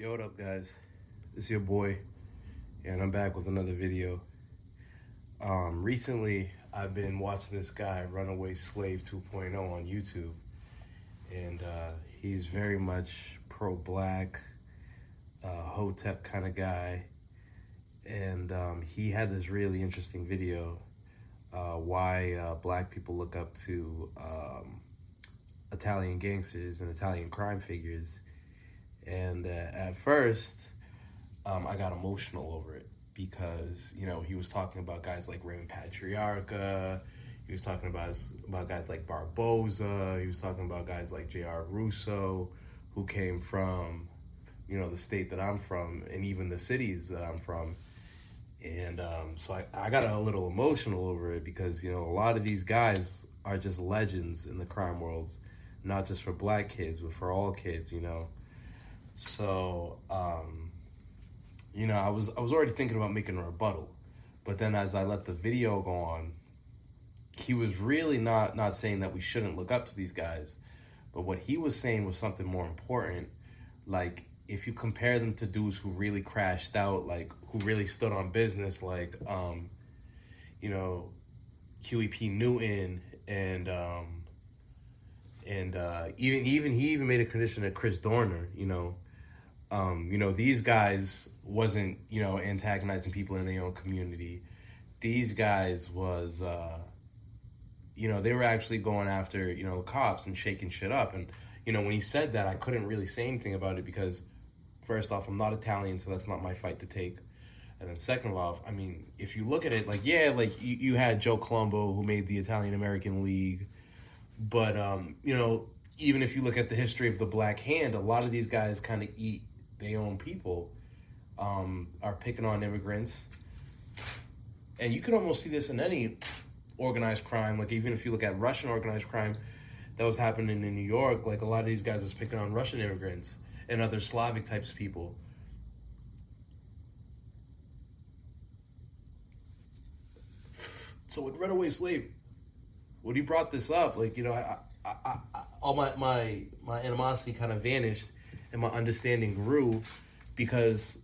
Yo, what up, guys? This is your boy, and I'm back with another video. Recently, I've been watching this guy, Runaway Slave 2.0, on YouTube, and he's very much pro-black, Hotep kind of guy, and he had this really interesting video, why black people look up to Italian gangsters and Italian crime figures. And at first, I got emotional over it because, he was talking about guys like Raymond Patriarca. He was talking about guys like Barboza. He was talking about guys like J.R. Russo, who came from, the state that I'm from and even the cities that I'm from. And so I got a little emotional over it because, a lot of these guys are just legends in the crime world, not just for black kids, but for all kids, So, I was already thinking about making a rebuttal, but then as I let the video go on, he was really not saying that we shouldn't look up to these guys, but what he was saying was something more important. Like, if you compare them to dudes who really crashed out, like who really stood on business, like, Huey P. Newton and even he even made a condition at Chris Dorner, these guys wasn't, antagonizing people in their own community. These guys was, they were actually going after, cops and shaking shit up. And, when he said that, I couldn't really say anything about it because, first off, I'm not Italian, so that's not my fight to take. And then second off, I mean, if you look at it, you had Joe Colombo, who made the Italian-American League. But, even if you look at the history of the Black Hand, a lot of these guys kind of eat their own people, are picking on immigrants. And you can almost see this in any organized crime. Like, even if you look at Russian organized crime that was happening in New York, like, a lot of these guys was picking on Russian immigrants and other Slavic types of people. So with Runaway Slave, when he brought this up, all my animosity kind of vanished and my understanding grew because,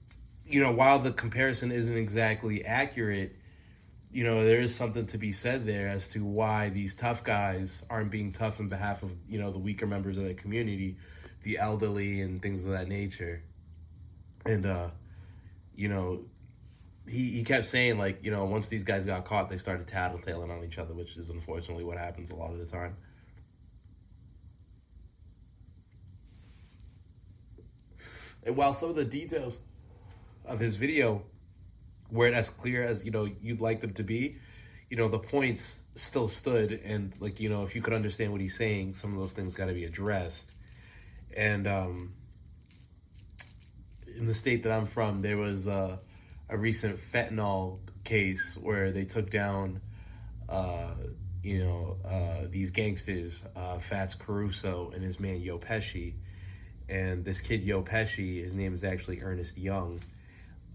while the comparison isn't exactly accurate, there is something to be said there as to why these tough guys aren't being tough on behalf of, the weaker members of the community, the elderly and things of that nature. And, he kept saying, once these guys got caught, they started tattletaling on each other, which is unfortunately what happens a lot of the time. And while some of the details of his video weren't as clear as, you'd like them to be, the points still stood. And, if you could understand what he's saying, some of those things got to be addressed. And in the state that I'm from, there was a recent fentanyl case where they took down, these gangsters, Fats Caruso and his man Yo Pesci. And this kid, Yo Pesci, his name is actually Ernest Young.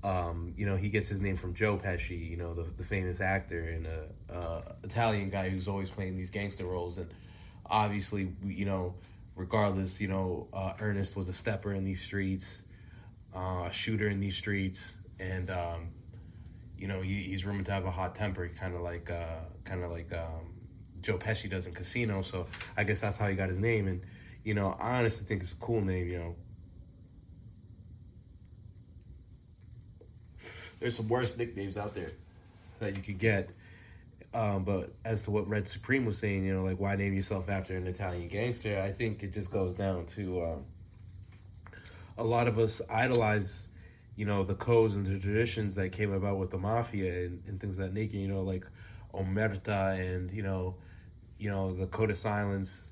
He gets his name from Joe Pesci, the famous actor and Italian guy who's always playing these gangster roles. And obviously, regardless, Ernest was a stepper in these streets, a shooter in these streets. And, he's rumored to have a hot temper, kind of like Joe Pesci does in Casino. So I guess that's how he got his name. And, I honestly think it's a cool name, There's some worse nicknames out there that you could get. But as to what Red Supreme was saying, why name yourself after an Italian gangster? I think it just goes down to a lot of us idolize, the codes and the traditions that came about with the mafia and things of that nature, like Omerta and, the Code of Silence,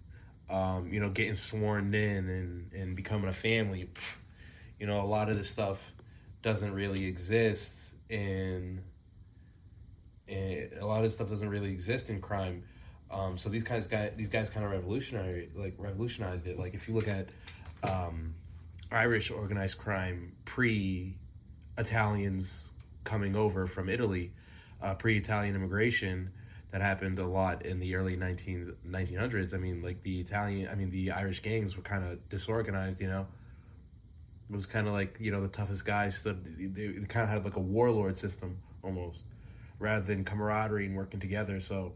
getting sworn in and becoming a family. A lot of this stuff doesn't really exist in crime. So these guys kind of revolutionized it. Like, if you look at Irish organized crime pre-Italians coming over from Italy, pre-Italian immigration that happened a lot in the early 1900s. I mean, the Irish gangs were kind of disorganized, It was kind of like, the toughest guys stood. They kind of had like a warlord system almost, rather than camaraderie and working together. So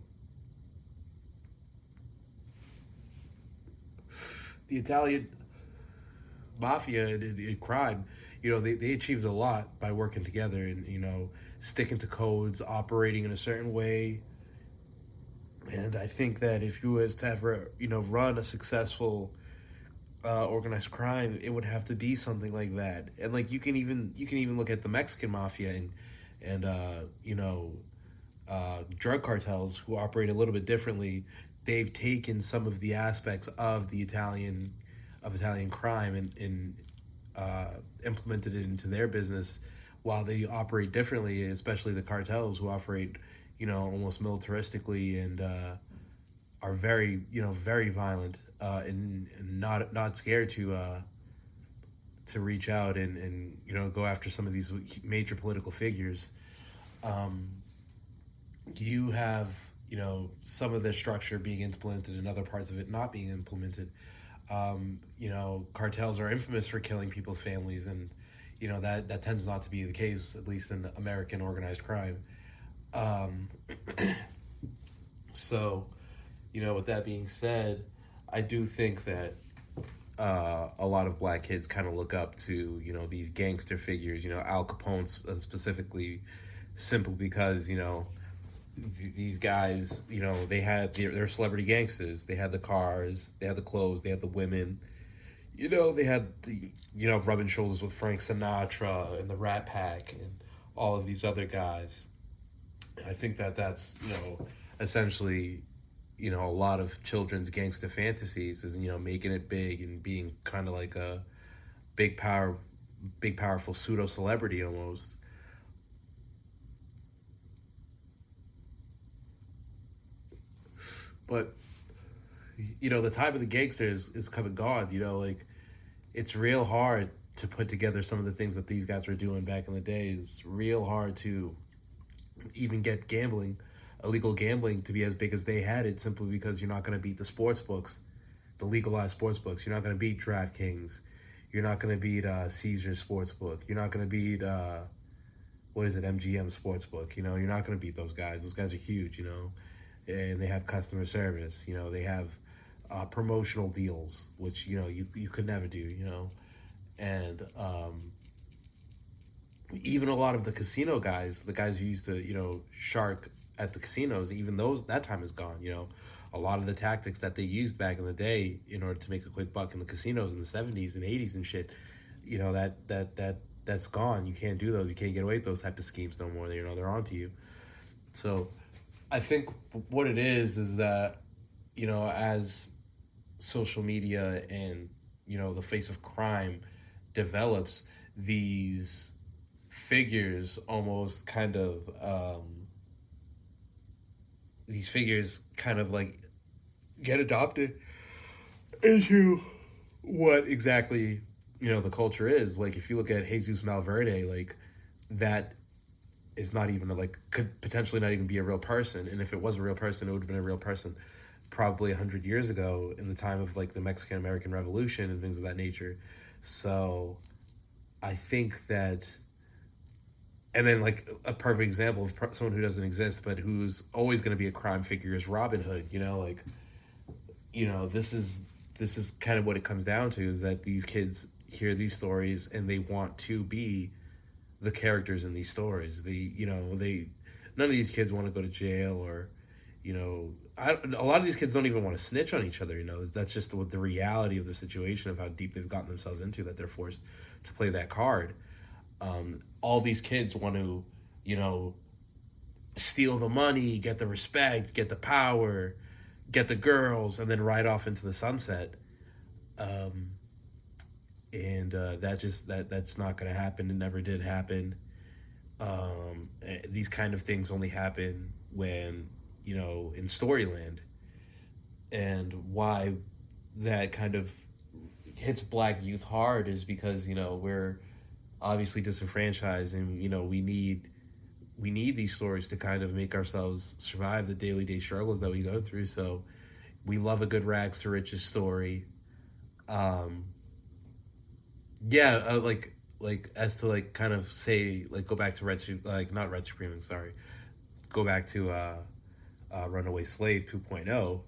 the Italian mafia and crime, they achieved a lot by working together and, sticking to codes, operating in a certain way. And I think that if you was to ever, run a successful organized crime, it would have to be something like that. And like you can even look at the Mexican mafia and drug cartels who operate a little bit differently. They've taken some of the aspects of Italian crime and implemented it into their business, while they operate differently, especially the cartels who operate, almost militaristically and are very violent and not scared to reach out and go after some of these major political figures. You have some of their structure being implemented and other parts of it not being implemented. Cartels are infamous for killing people's families, and that tends not to be the case, at least in American organized crime. Um, so, with that being said, I do think that a lot of black kids kind of look up to these gangster figures. Al Capone specifically, simple because these guys, they had they're celebrity gangsters. They had the cars, they had the clothes, they had the women. They had the rubbing shoulders with Frank Sinatra and the Rat Pack and all of these other guys. And I think that that's essentially a lot of children's gangster fantasies is making it big and being kind of like a big power, big powerful pseudo celebrity almost. But the time of the gangsters is come and gone. Like it's real hard to put together some of the things that these guys were doing back in the day. It's real hard to even get illegal gambling to be as big as they had it, simply because you're not going to beat the sports books, the legalized sports books. You're not going to beat DraftKings. You're not going to beat Caesars Sportsbook. You're not going to beat what is it, MGM Sportsbook. You're not going to beat those guys. Those guys are huge. And they have customer service. They have promotional deals, which you could never do. And even a lot of the casino guys, the guys who used to shark at the casinos, even that time is gone. A lot of the tactics that they used back in the day in order to make a quick buck in the casinos in the 70s and 80s and shit, that's gone. You can't do those. You can't get away with those type of schemes no more. They're onto you. So I think what it is that, as social media and, the face of crime develops, these figures almost kind of, like get adopted into what exactly, the culture is. Like if you look at Jesus Malverde, like that is not even could potentially not even be a real person. And if it was a real person, it would have been a real person probably 100 years ago in the time of like the Mexican American Revolution and things of that nature. So I think that, and then like a perfect example of someone who doesn't exist but who's always going to be a crime figure is Robin Hood. This is kind of what it comes down to, is that these kids hear these stories and they want to be the characters in these stories. None of these kids want to go to jail, or a lot of these kids don't even want to snitch on each other. That's just the reality of the situation of how deep they've gotten themselves into, that they're forced to play that card. All these kids want to steal the money, get the respect, get the power, get the girls, and then ride off into the sunset. And that's not going to happen. It never did happen. These kind of things only happen when, in Storyland. And why that kind of hits black youth hard is because, we're obviously disenfranchised, and, we need these stories to kind of make ourselves survive the day struggles that we go through. So we love a good rags to riches story. Yeah, like as to like kind of say like go back to like not red supreme, sorry, go back to runaway slave 2.0.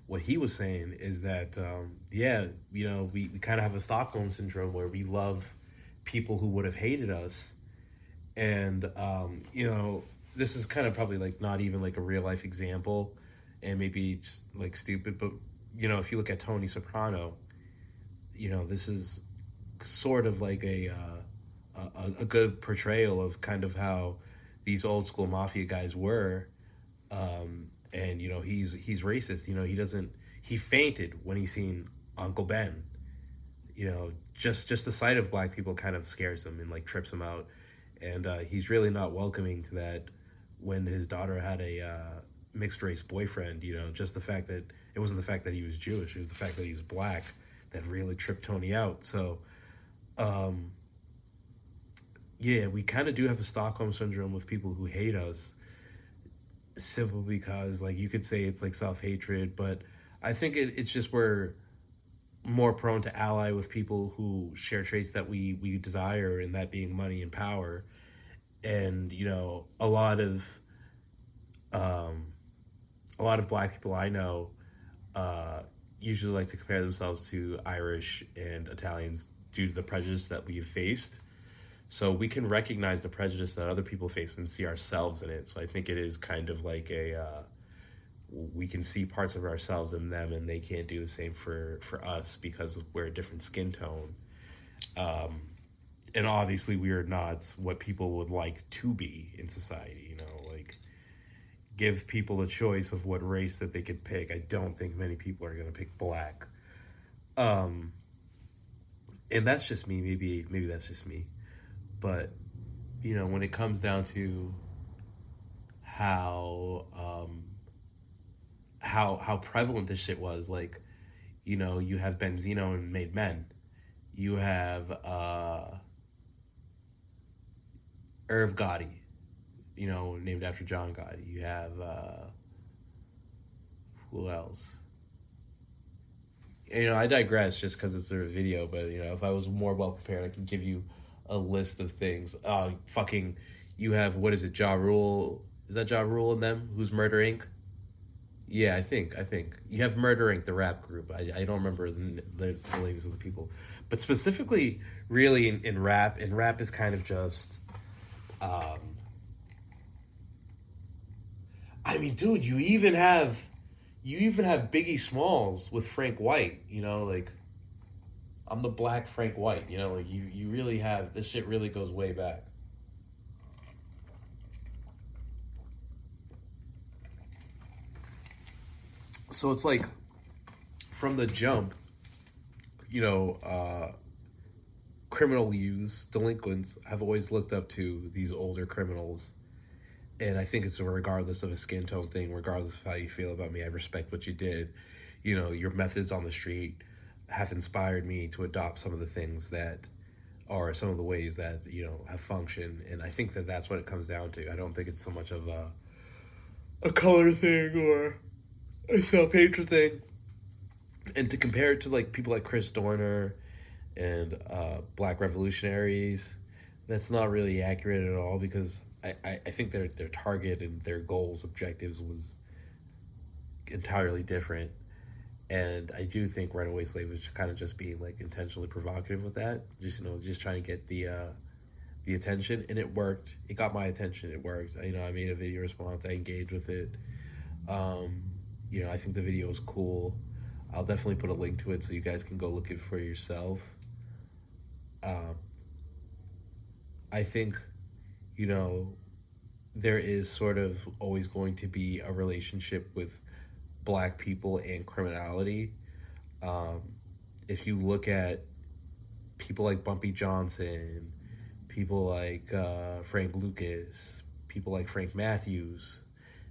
What he was saying is that yeah, you know, we kind of have a Stockholm syndrome where we love people who would have hated us. And you know, this is kind of probably like not even like a real life example, and maybe just like stupid, but you know, if you look at Tony Soprano, you know, this is sort of like a good portrayal of kind of how these old school mafia guys were. And you know, he's racist. You know, he fainted when he seen Uncle Ben. You know, just the sight of black people kind of scares him and like trips him out, and he's really not welcoming to that when his daughter had a mixed race boyfriend. You know, just the fact that it wasn't the fact that he was Jewish, it was the fact that he was black that really tripped Tony out. So yeah, we kind of do have a Stockholm syndrome with people who hate us simply because, like, you could say it's like self hatred, but I think it's just we're more prone to ally with people who share traits that we desire, and that being money and power. And you know, a lot of black people I know uh, usually like to compare themselves to Irish and Italians due to the prejudice that we've faced. So we can recognize the prejudice that other people face and see ourselves in it. So I think it is kind of like a we can see parts of ourselves in them, and they can't do the same for us because we're a different skin tone. And obviously, we are not what people would like to be in society. You know, like give people a choice of what race that they could pick. I don't think many people are going to pick black. And that's just me. Maybe that's just me. But you know, when it comes down to how how prevalent this shit was, like, you know, you have Benzino and Made Men, you have Irv Gotti, you know, named after John Gotti. You have who else? You know, I digress just because it's a video, but you know, if I was more well prepared, I could give you a list of things. Fucking, you have, what is it? Ja Rule? Is that Ja Rule in them? Who's Murder Inc? Yeah, I think you have Murder Inc, the rap group. I don't remember the names of the people, but specifically, really in rap. And rap is kind of just, I mean, dude, you even have Biggie Smalls with Frank White. You know, like, I'm the black Frank White. You know, like you really have, this shit really goes way back. So it's like from the jump, you know, criminal youths, delinquents have always looked up to these older criminals. And I think it's regardless of a skin tone thing, regardless of how you feel about me, I respect what you did. You know, your methods on the street have inspired me to adopt some of the things that are some of the ways that, you know, have functioned. And I think that that's what it comes down to. I don't think it's so much of a color thing or a self hatred thing. And to compare it to like people like Chris Dorner and black revolutionaries, that's not really accurate at all, because I think their target and their goals, objectives was entirely different. And I do think Runaway Slave was kind of just being like intentionally provocative with that, just, you know, just trying to get the attention, and it worked. It got my attention. It worked. You know, I made a video response. I engaged with it. You know, I think the video is cool. I'll definitely put a link to it so you guys can go look it for yourself. I think, you know, there is sort of always going to be a relationship with black people and criminality. Um, if you look at people like Bumpy Johnson, people like Frank Lucas, people like Frank Matthews,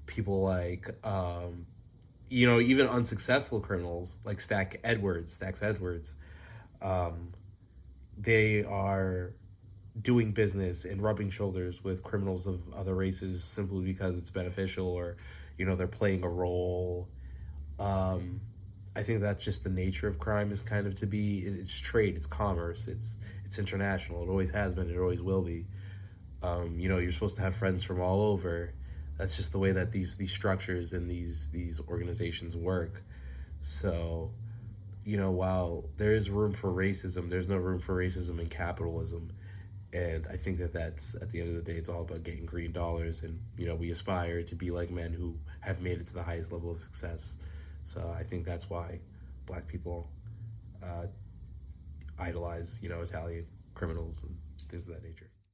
people like, you know, even unsuccessful criminals like Stacks Edwards, they are doing business and rubbing shoulders with criminals of other races simply because it's beneficial, or, you know, they're playing a role. I think that's just the nature of crime, is kind of to be, it's trade, it's commerce, it's It's international. It always has been. It always will be. You know, you're supposed to have friends from all over. That's just the way that these structures and these organizations work. So, you know, while there is room for racism, there's no room for racism in capitalism. And I think that that's, at the end of the day, it's all about getting green dollars. And, you know, we aspire to be like men who have made it to the highest level of success. So I think that's why black people idolize, you know, Italian criminals and things of that nature.